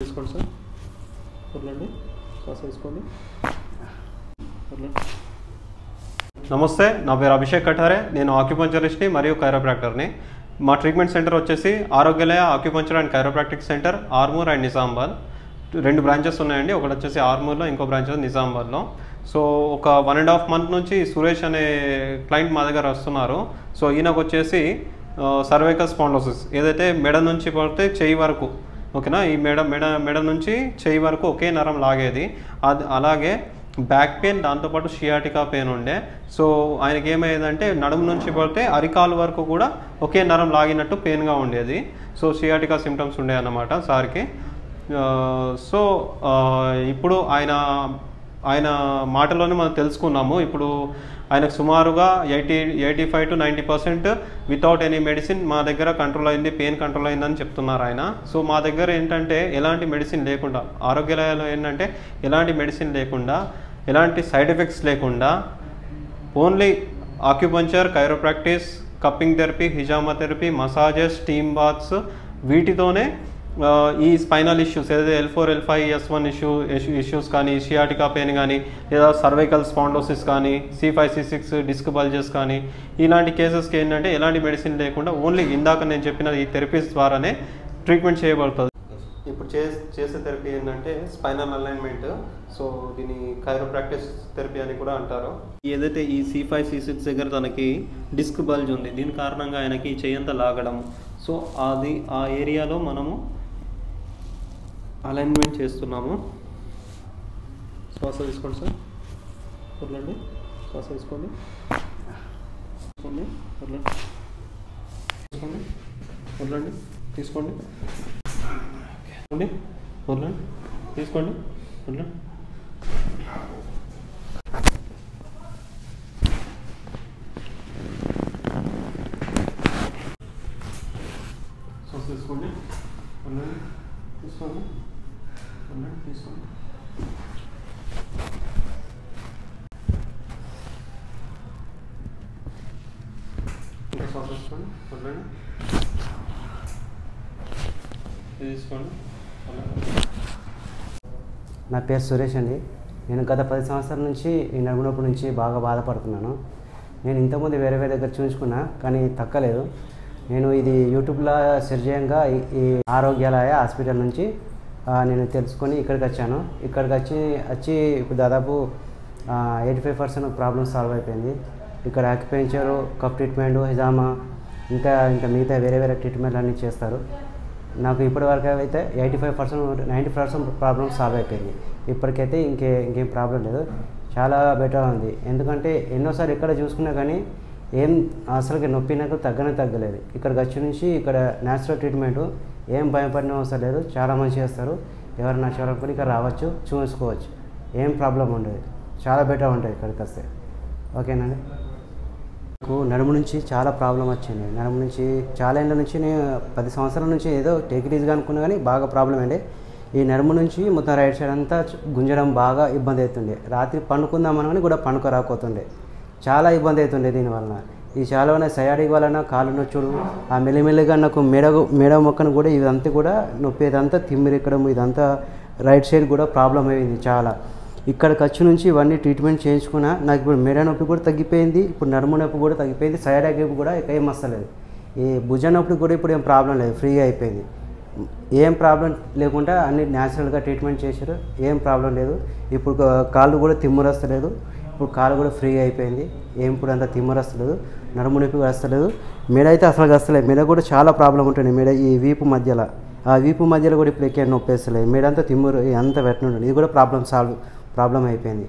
తీసుకోండి సార్, వదలండి, శ్వాస తీసుకోండి, వదలండి. నమస్తే, నా పేరు అభిషేక్ కఠారే. నేను ఆక్యుపంచరిస్ట్ని మరియు కైరోప్రాక్టర్ని. మా ట్రీట్మెంట్ సెంటర్ వచ్చేసి Arogyalaya acupuncture and chiropractic centre, Armoor and Nizamabad. 2 branches ఉన్నాయండి. ఒకటి వచ్చేసి ఆర్మూర్లో, ఇంకో బ్రాంచ్ నిజామాబాద్లో. సో ఒక 1.5 month నుంచి సురేష్ అనే క్లయింట్ మా దగ్గర వస్తున్నారు. సో ఈయనకు వచ్చేసి సర్వైకల్ స్పాండిలోసిస్, ఏదైతే మెడ నుంచి పడితే చెయ్యి వరకు, ఓకేనా, ఈ మెడ నుంచి చెయ్యి వరకు ఒకే నరం లాగేది. అలాగే బ్యాక్ పెయిన్, దాంతోపాటు షియాటికా పెయిన్ ఉండే. సో ఆయనకి ఏమయ్యేదంటే నడుము నుంచి పడితే అరికాలు వరకు కూడా ఒకే నరం లాగినట్టు పెయిన్గా ఉండేది. సో షియాటికా సిమ్టమ్స్ ఉండే అన్నమాట సార్కి. సో ఇప్పుడు ఆయన మాటలోనే మనం తెలుసుకున్నాము. ఇప్పుడు ఆయనకు సుమారుగా 85 to 90% వితౌట్ ఎనీ మెడిసిన్ మా దగ్గర కంట్రోల్ అయింది, పెయిన్ కంట్రోల్ అయిందని చెప్తున్నారు ఆయన. సో మా దగ్గర ఏంటంటే ఎలాంటి మెడిసిన్ లేకుండా, ఆరోగ్యాలయాలో ఏంటంటే ఎలాంటి మెడిసిన్ లేకుండా, ఎలాంటి సైడ్ ఎఫెక్ట్స్ లేకుండా, only acupuncture, chiropractic, cupping therapy, హిజామా థెరపీ, మసాజెస్, స్టీమ్ బాత్స్, వీటితోనే ఈ స్పైనల్ ఇష్యూస్, ఏదైతే L4, L5, S1 ఇష్యూస్ కానీ, షియాటికా పెయిన్ కానీ, లేదా సర్వైకల్ స్పాండిలోసిస్ కానీ, C5, C6 డిస్క్ బల్జెస్ కానీ, ఇలాంటి కేసెస్కి ఏంటంటే ఎలాంటి మెడిసిన్ లేకుండా ఓన్లీ ఇందాక నేను చెప్పిన ఈ థెరపీస్ ద్వారానే ట్రీట్మెంట్ చేయబడుతుంది. ఇప్పుడు చేసే థెరపీ ఏంటంటే స్పైనల్ అలైన్మెంట్. సో దీన్ని కైరోప్రాక్టిస్ థెరపీ అని కూడా అంటారు. ఏదైతే ఈ C5, C6 దగ్గర తనకి డిస్క్ బల్జ్ ఉంది, దీని కారణంగా ఆయనకి చెయ్యంతా లాగడం. సో అది ఆ ఏరియాలో మనము అలైన్మెంట్ చేస్తున్నాము. శ్వాస తీసుకోండి సార్, వదలండి, శ్వాస తీసుకోండి, తీసుకోండి, వదలండి, తీసుకోండి, వదలండి, తీసుకోండి, వదలండి, తీసుకోండి, వదలండి. శ్వాస తీసుకోండి, వదలండి, తీసుకోండి, వదలండి, తీసుకోండి. ఇంకా శ్వాస తీసుకోండి, వదలండి, తీసుకోండి. నా పేరు సురేష్ అండి. నేను గత 10 సంవత్సరాల నుంచి ఈ నడుము నొప్పి నుంచి బాగా బాధపడుతున్నాను. నేను ఇంతకుముందు వేరే దగ్గర చూసుకున్నా, కానీ తగ్గలేదు. నేను ఇది యూట్యూబ్లో సెర్చ్ చేయంగా ఈ ఆరోగ్యాలయ హాస్పిటల్ నుంచి నేను తెలుసుకొని ఇక్కడికి వచ్చాను. ఇక్కడికి వచ్చి ఇప్పుడు దాదాపు 85% ప్రాబ్లమ్ సాల్వ్ అయిపోయింది. ఇక్కడ ఆక్యుపెంచరు, కప్ ట్రీట్మెంటు, హిజామా, ఇంకా మిగతా వేరే ట్రీట్మెంట్లు అన్నీ చేస్తారు. నాకు ఇప్పటివరకు అయితే 85%, 90% ప్రాబ్లమ్ సాల్వ్ అయిపోయింది. ఇప్పటికైతే ఇంకేం ప్రాబ్లం లేదు, చాలా బెటర్ ఉంది. ఎందుకంటే ఎన్నోసార్లు ఇక్కడ చూసుకున్నా కానీ ఏం అసలుకి నొప్పి నాకు తగ్గలేదు. ఇక్కడికి వచ్చి నుంచి ఇక్కడ న్యాచురల్ ట్రీట్మెంటు, ఏం భయపడిన అవసరం లేదు, చాలా మంచిగా చేస్తారు. ఎవరైనా చూడాలనుకుని ఇక్కడ రావచ్చు, చూసుకోవచ్చు, ఏం ప్రాబ్లం ఉండదు, చాలా బెటర్ ఉంటుంది ఇక్కడికి వస్తే. ఓకేనండి. నాకు నడుము నుంచి చాలా ప్రాబ్లం వచ్చింది. నడుము నుంచి చాలా ఏళ్ళ నుంచి, నేను 10 సంవత్సరాల నుంచి ఏదో టేక్ ఇట్ ఈజీగా అనుకున్నా కానీ బాగా ప్రాబ్లం అండి. ఈ నడుము నుంచి మొత్తం రైట్ సైడ్ అంతా గుంజడం బాగా ఇబ్బంది అవుతుండే. రాత్రి పండుకుందామని కూడా రాకపోతుండే, చాలా ఇబ్బంది అవుతుండే దీనివలన. ఈ చాలా సయాడిక్ వలన కాలు నొచ్చుడు, ఆ మెల్లిమెల్లిగా నాకు మెడ మొక్కను కూడా ఇదంతా కూడా నొప్పి, ఇదంతా తిమ్మిరెక్కడం, ఇదంతా రైట్ సైడ్ కూడా ప్రాబ్లం అయింది చాలా. ఇక్కడ ఖర్చు నుంచి ఇవన్నీ ట్రీట్మెంట్ చేయించుకున్నా. నాకు ఇప్పుడు మెడ నొప్పి కూడా తగ్గిపోయింది, ఇప్పుడు నడుము నొప్పి కూడా తగ్గిపోయింది, సయాడిక్ కూడా ఏం వస్తలేదు. ఈ భుజ నొప్పి కూడా ఇప్పుడు ఏం ప్రాబ్లం లేదు, ఫ్రీగా అయిపోయింది. ఏం ప్రాబ్లం లేకుండా అన్ని న్యాచురల్గా ట్రీట్మెంట్ చేశారు, ఏం ప్రాబ్లం లేదు. ఇప్పుడు కాళ్ళు కూడా తిమ్మురు వస్తలేదు, ఇప్పుడు కాలు కూడా ఫ్రీగా అయిపోయింది, ఏం ఇప్పుడు అంత తిమ్మురు వస్తలేదు, నడుము నొప్పి వస్తలేదు. మెడ అయితే అసలు వస్తలేదు. మెడ కూడా చాలా ప్రాబ్లం ఉంటుంది, మెడ ఈ వీపు మధ్యలో, ఆ వీపు మధ్యలో కూడా ఇప్పుడు ఎక్కడ నొప్పి వస్తలేదు. మెడ అంతా తిమ్మురు అంతా పెట్టిన, ఇది కూడా ప్రాబ్లం అయిపోయింది.